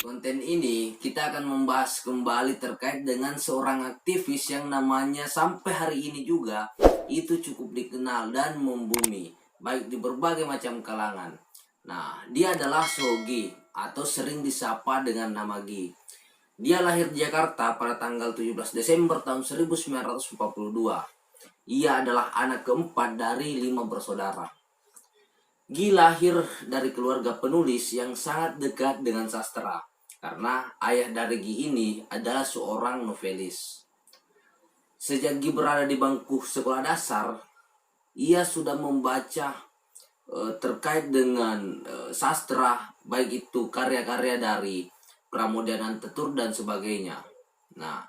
Konten ini kita akan membahas kembali terkait dengan seorang aktivis yang namanya sampai hari ini juga itu cukup dikenal dan membumi baik di berbagai macam kalangan. Nah, dia adalah Sogi atau sering disapa dengan nama Gi. Dia lahir di Jakarta pada tanggal 17 Desember tahun 1942. Ia adalah anak keempat dari 5 bersaudara. Gi lahir dari keluarga penulis yang sangat dekat dengan sastra, karena ayah dari Gi ini adalah seorang novelis. Sejak Gi berada di bangku sekolah dasar, ia sudah membaca terkait dengan sastra, baik itu karya-karya dari Pramoedya Tetur dan sebagainya. Nah,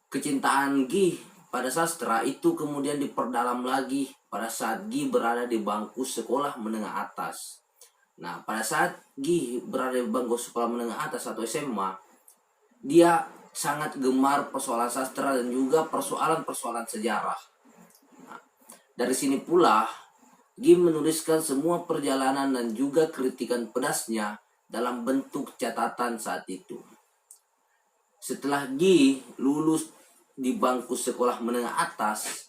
kecintaan Gi pada sastra itu kemudian diperdalam lagi pada saat Gi berada di bangku sekolah menengah atas. Nah, pada saat Gi berada di bangku sekolah menengah atas atau SMA, dia sangat gemar persoalan sastra dan juga persoalan-persoalan sejarah. Nah, dari sini pula Gi menuliskan semua perjalanan dan juga kritikan pedasnya dalam bentuk catatan saat itu. Setelah Gi lulus di bangku sekolah menengah atas,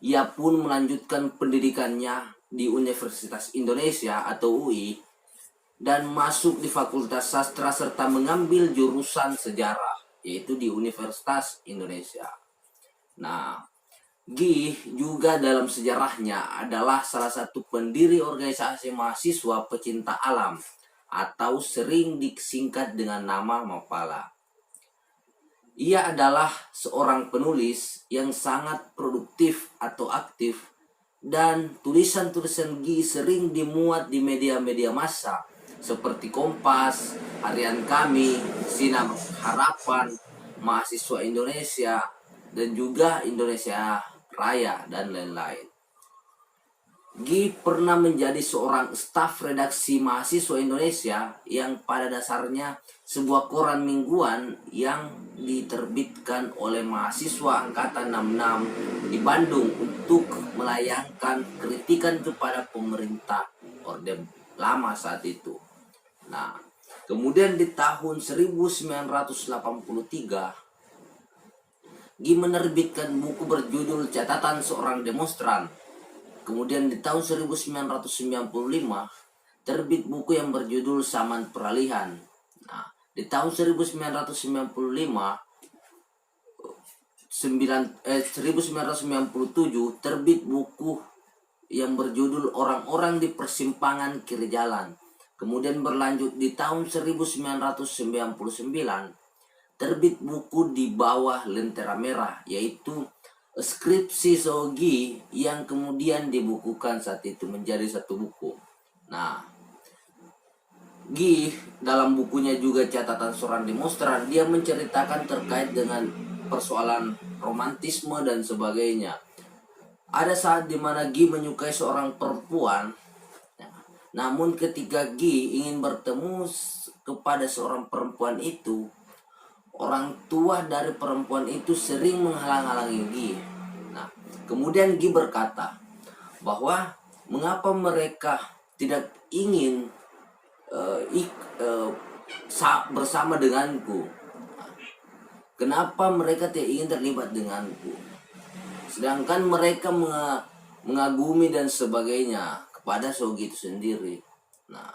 ia pun melanjutkan pendidikannya di Universitas Indonesia atau UI dan masuk di Fakultas Sastra serta mengambil jurusan sejarah, yaitu di Universitas Indonesia. Nah, Gi juga dalam sejarahnya adalah salah satu pendiri organisasi mahasiswa pecinta alam atau sering disingkat dengan nama Mapala. Ia adalah seorang penulis yang sangat produktif atau aktif, dan tulisan-tulisan Gi sering dimuat di media-media massa seperti Kompas, Harian Kami, Sinar Harapan, Mahasiswa Indonesia, dan juga Indonesia Raya dan lain-lain. Gi pernah menjadi seorang staf redaksi Mahasiswa Indonesia yang pada dasarnya sebuah koran mingguan yang diterbitkan oleh mahasiswa angkatan 66 di Bandung untuk melayangkan kritikan kepada pemerintah Orde Lama saat itu. Nah, kemudian di tahun 1983 Gi menerbitkan buku berjudul Catatan Seorang Demonstran. Kemudian di tahun 1995 terbit buku yang berjudul Saman Peralihan. Nah, di tahun 1997 terbit buku yang berjudul Orang-orang di Persimpangan Kiri Jalan. Kemudian berlanjut di tahun 1999 terbit buku Di Bawah Lentera Merah, yaitu skripsi Sogi yang kemudian dibukukan saat itu menjadi satu buku. Nah, Gi dalam bukunya juga Catatan Seorang Demonstran, dia menceritakan terkait dengan persoalan romantisme dan sebagainya. Ada saat dimana Gi menyukai seorang perempuan, namun ketika Gi ingin bertemu kepada seorang perempuan itu, orang tua dari perempuan itu sering menghalang-halangi Gi. Nah, kemudian Gi berkata bahwa mengapa mereka tidak ingin bersama denganku? Kenapa mereka tidak ingin terlibat denganku? Sedangkan mereka mengagumi dan sebagainya kepada Sogi itu sendiri. Nah,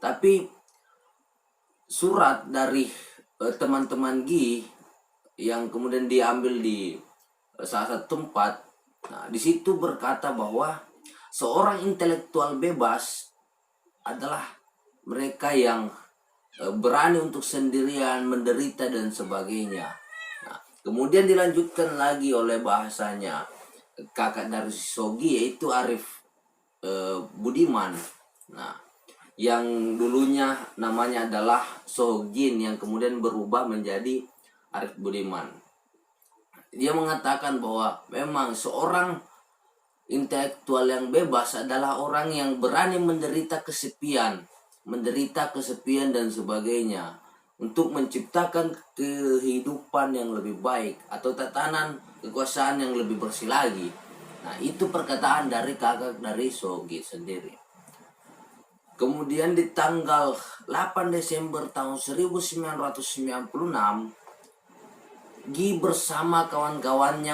tapi surat dari teman-teman Gi yang kemudian diambil di salah satu tempat, nah di situ berkata bahwa seorang intelektual bebas adalah mereka yang berani untuk sendirian menderita dan sebagainya. Nah, kemudian dilanjutkan lagi oleh bahasanya kakak dari Sogi, yaitu Arif Budiman. Nah, yang dulunya namanya adalah Sogin yang kemudian berubah menjadi Arif Budiman. Dia mengatakan bahwa memang seorang intelektual yang bebas adalah orang yang berani menderita kesepian dan sebagainya untuk menciptakan kehidupan yang lebih baik atau tatanan kekuasaan yang lebih bersih lagi. Nah, itu perkataan dari kakak dari Sogi sendiri. Kemudian di tanggal 8 Desember tahun 1996, Gi bersama kawan-kawannya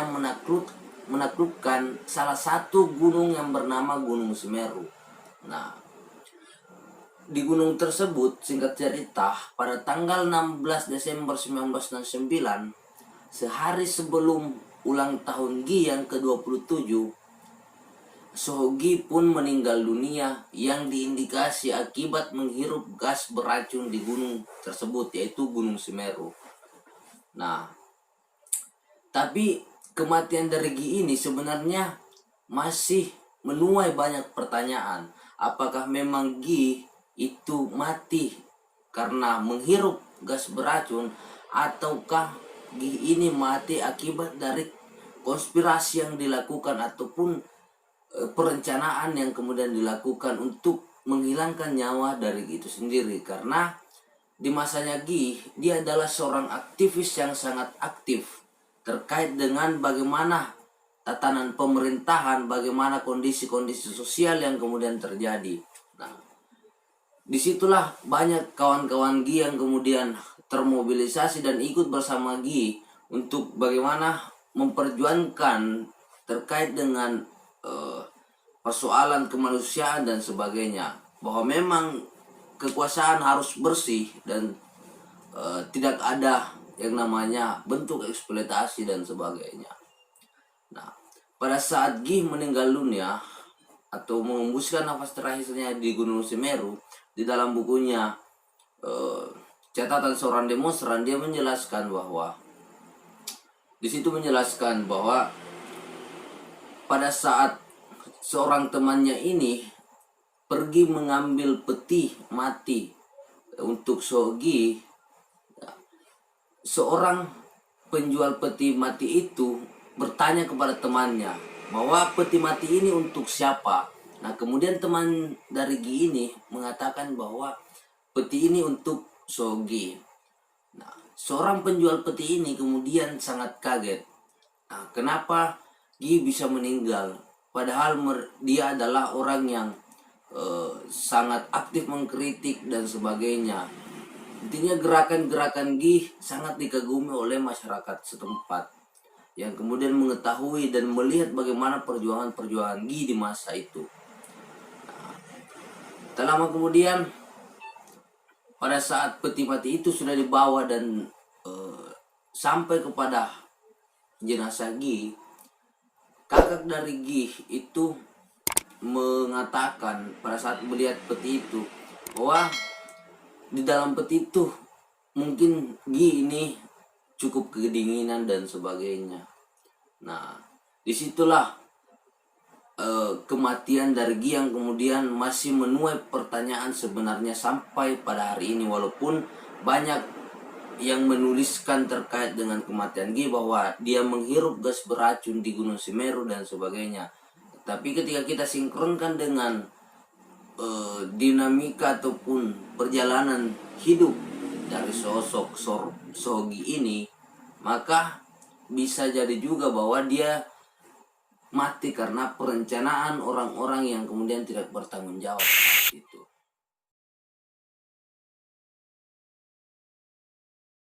menaklukkan salah satu gunung yang bernama Gunung Semeru. Nah, di gunung tersebut, singkat cerita, pada tanggal 16 Desember 1969, sehari sebelum ulang tahun Gi yang ke-27, Sohogi pun meninggal dunia yang diindikasi akibat menghirup gas beracun di gunung tersebut, yaitu Gunung Semeru. Nah, tapi kematian dari Gi ini sebenarnya masih menuai banyak pertanyaan. Apakah memang Gi itu mati karena menghirup gas beracun, ataukah Gi ini mati akibat dari konspirasi yang dilakukan ataupun perencanaan yang kemudian dilakukan untuk menghilangkan nyawa dari Gi itu sendiri. Karena di masanya Gi, dia adalah seorang aktivis yang sangat aktif terkait dengan bagaimana tatanan pemerintahan, bagaimana kondisi-kondisi sosial yang kemudian terjadi. Nah, disitulah banyak kawan-kawan Gi yang kemudian termobilisasi dan ikut bersama Gi untuk bagaimana memperjuangkan terkait dengan persoalan kemanusiaan dan sebagainya, bahwa memang kekuasaan harus bersih dan tidak ada yang namanya bentuk eksploitasi dan sebagainya. Nah, pada saat Gi meninggal dunia atau mengembuskan nafas terakhirnya di Gunung Semeru, di dalam bukunya Catatan Seorang Demonstran, dia menjelaskan bahwa di situ menjelaskan bahwa pada saat seorang temannya ini pergi mengambil peti mati untuk Sohogi, seorang penjual peti mati itu bertanya kepada temannya bahwa peti mati ini untuk siapa. Nah, kemudian teman dari Gi ini mengatakan bahwa peti ini untuk Sohogi. Nah, seorang penjual peti ini kemudian sangat kaget. Nah, kenapa Gi bisa meninggal? Padahal dia adalah orang yang sangat aktif mengkritik dan sebagainya. Intinya gerakan-gerakan Gi sangat dikagumi oleh masyarakat setempat yang kemudian mengetahui dan melihat bagaimana perjuangan-perjuangan Gi di masa itu. Nah, tak lama kemudian, pada saat peti mati itu sudah dibawa dan sampai kepada jenazah Gi, kakak dari Gi itu mengatakan pada saat melihat peti itu bahwa di dalam peti itu mungkin Gi ini cukup kedinginan dan sebagainya. Nah, disitulah kematian dari Gi yang kemudian masih menuai pertanyaan sebenarnya sampai pada hari ini, walaupun banyak yang menuliskan terkait dengan kematian Gi bahwa dia menghirup gas beracun di Gunung Semeru dan sebagainya. Tapi ketika kita sinkronkan dengan dinamika ataupun perjalanan hidup dari sosok Sohogi ini, maka bisa jadi juga bahwa dia mati karena perencanaan orang-orang yang kemudian tidak bertanggung jawab itu.